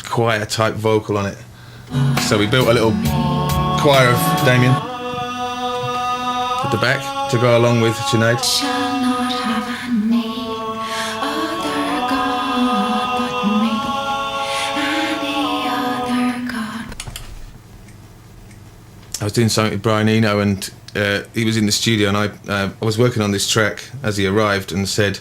choir type vocal on it. So we built a little choir of Damien at the back to go along with Sinead. I was doing something with Brian Eno, and he was in the studio, and I was working on this track as he arrived and said,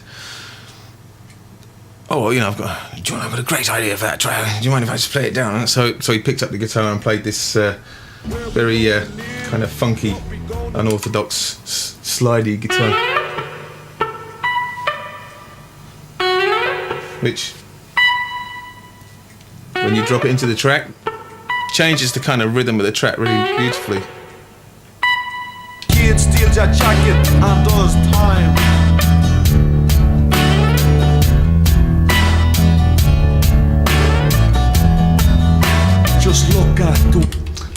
"Oh, well, you know, I've got a great idea for that track. Do you mind if I just play it down?" And so he picked up the guitar and played this very kind of funky, unorthodox, slidey guitar, which, when you drop it into the track, changes the kind of rhythm of the track really beautifully. Kid steals your jacket and does time. Just look at the...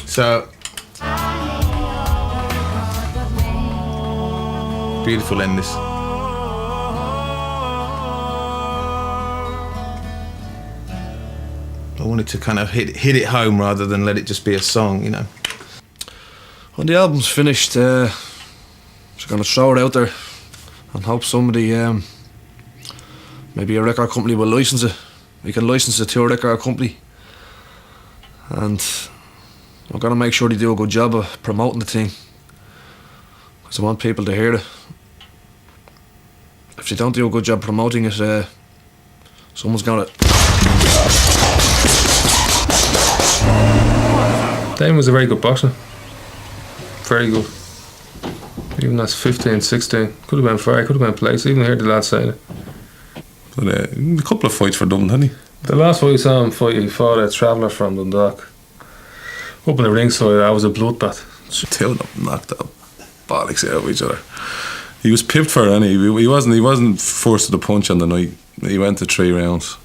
So beautiful end this. I wanted to kind of hit it home rather than let it just be a song, you know. When the album's finished, just gonna throw it out there and hope somebody, maybe a record company will license it. We can license it to a record company, and I'm gonna make sure they do a good job of promoting the thing, because I want people to hear it. If they don't do a good job promoting it, someone's gonna... Damien was a very good boxer. Very good. Even as 15, 16. Could have been fair, could have been place. Even heard the lads saying it. But a couple of fights for Dublin, hadn't he? The last fight I saw him fight, he fought a traveller from Dundalk. Up in the ringside, that was a bloodbath. Two of them knocked the bollocks out of each other. He was pipped for it, and he wasn't forced to the punch on the night. He went to 3 rounds.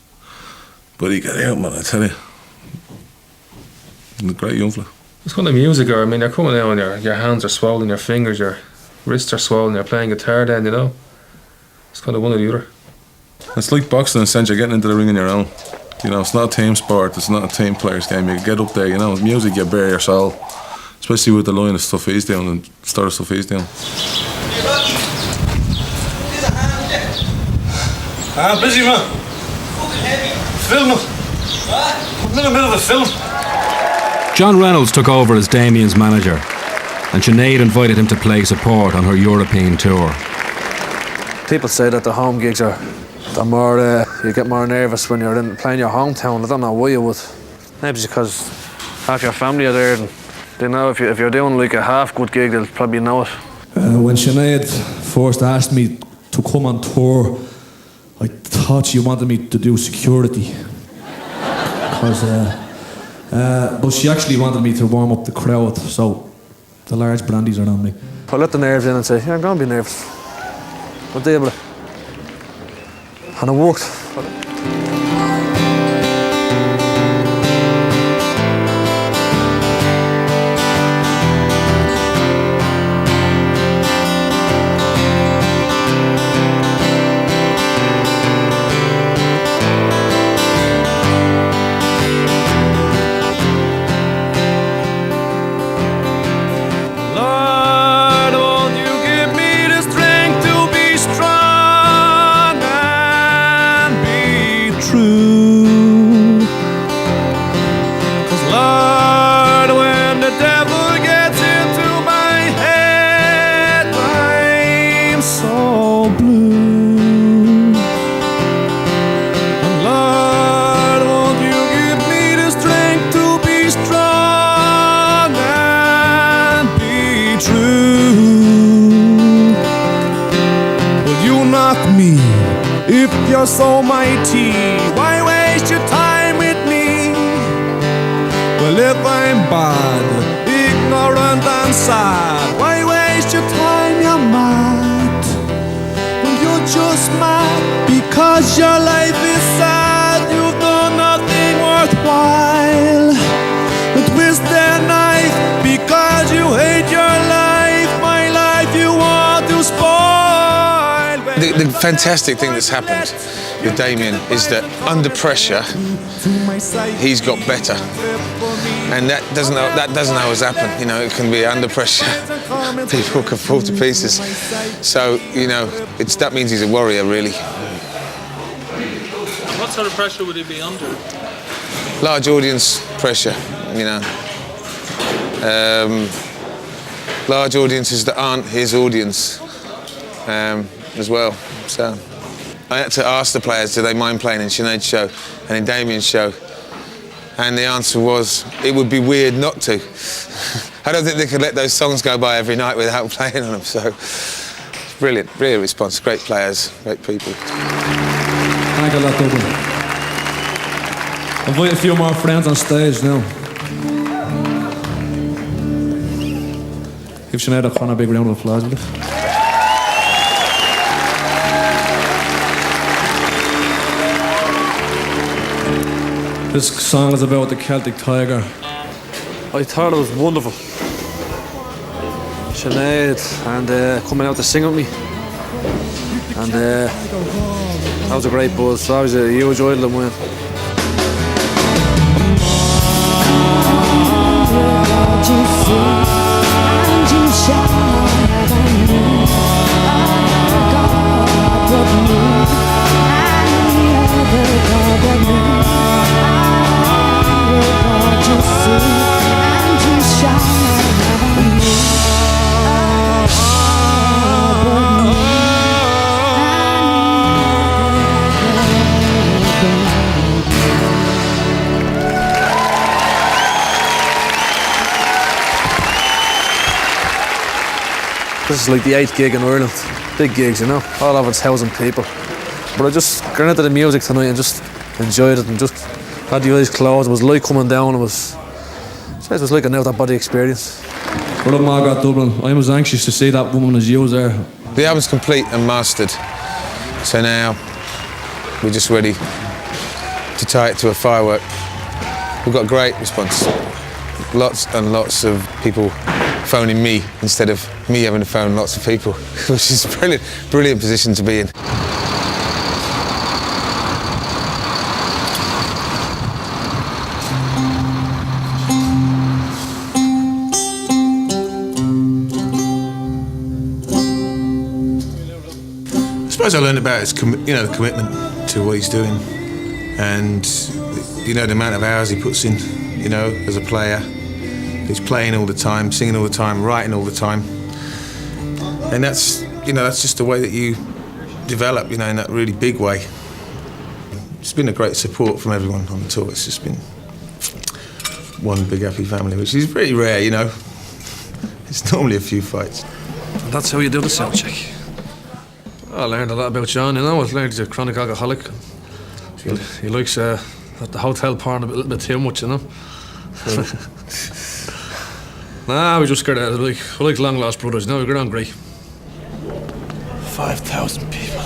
But he got out, man, I tell you. He's a great young fella. It's kind of music, or I mean, you're coming out and your hands are swollen, your fingers, your wrists are swollen, you're playing guitar then, you know. It's kind of one or the other. It's like boxing in the sense you're getting into the ring on your own. You know, it's not a team sport, it's not a team players game. You get up there, you know, with music you bare your soul. Especially with the line of stuff he's doing and the sort of stuff he's doing. I'm busy, man. Fucking heavy. Filming. What? I'm in the middle of a film. John Reynolds took over as Damien's manager, and Sinead invited him to play support on her European tour. People say that the home gigs are more, you get more nervous when you're playing your hometown. I don't know why you would. Maybe it's because half your family are there, and they know if you're doing like a half good gig, they'll probably know it. When Sinead first asked me to come on tour, I thought she wanted me to do security. But she actually wanted me to warm up the crowd, so the large brandies are on me. I let the nerves in and say, yeah, I'm going to be nervous. I'll deal with it. And it worked. If you're so mighty, why waste your time with me? Well, if I'm bad, ignorant and sad, why waste your time, you're mad? Well, you're just mad because your life is sad. You've done nothing worthwhile. Twist their knife because you hate your life. My life you want to spoil. The fantastic thing that's happened with Damien is that under pressure, he's got better, and that doesn't always happen. You know, it can be under pressure, people can fall to pieces. So you know, that means he's a warrior, really. What sort of pressure would he be under? Large audience pressure, you know. Large audiences that aren't his audience as well. So I had to ask the players, do they mind playing in Sinead's show and in Damien's show? And the answer was, it would be weird not to. I don't think they could let those songs go by every night without playing on them. So brilliant response. Great players, great people. Thank you a lot, Dublin. Invite a few more friends on stage now. Give Sinead a big round of applause, will you? This song is about the Celtic Tiger. I thought it was wonderful. Sinead and coming out to sing with me. And that was a great buzz. So I was a huge idol of mine. This is like the 8th gig in Ireland. Big gigs, you know. All over 1,000 people. But I just got into the music tonight and just enjoyed it and just had the eyes closed. It was like coming down. It was like an out-of-body experience. Well, Margaret Dublin, I was anxious to see that woman as you was there. The album's complete and mastered. So now we're just ready to tie it to a firework. We've got great response. Lots and lots of people phoning me instead of me having to phone lots of people, which is a brilliant position to be in. I suppose I learned about his commitment to what he's doing, and the amount of hours he puts in, as a player. He's playing all the time, singing all the time, writing all the time, and that's just the way that you develop, in that really big way. It's been a great support from everyone on the tour. It's just been one big happy family, which is pretty rare, It's normally a few fights. And that's how you do the sound check. I learned a lot about John, I learned he's a chronic alcoholic. He likes at the hotel porn a little bit too much, Nah, we just scared out of it. We're like long lost brothers, we get on great. 5,000 people.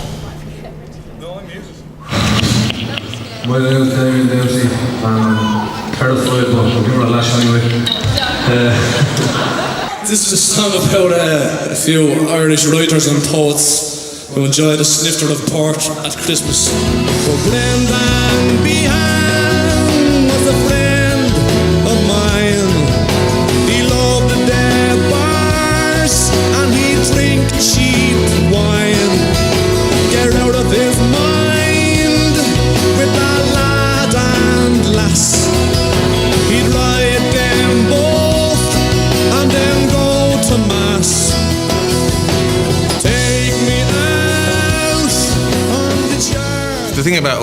My name is Damien Dempsey. I'm terrified, but I'll give her a lash anyway. This is a song about a few Irish writers and poets who enjoy the snifter of port at Christmas. For Glendan behind was a friend of mine. He loved the dead bars and he drink cheap wine. Get out of his mind with a lad and lass. He'd ride them both and then go to mass. Take me out on the church. The thing about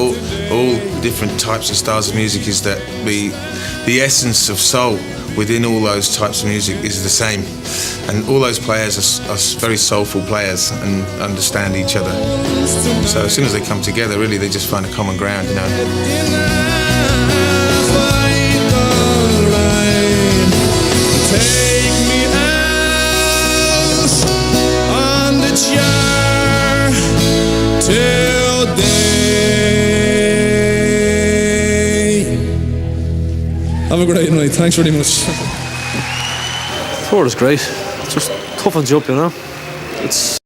all different types of styles of music is that the essence of soul within all those types of music is the same, and all those players are very soulful players and understand each other. So as soon as they come together, really, they just find a common ground, Take me out on the chair today. Have a great night. Thanks very much. The tour is great. It's just tough and up, It's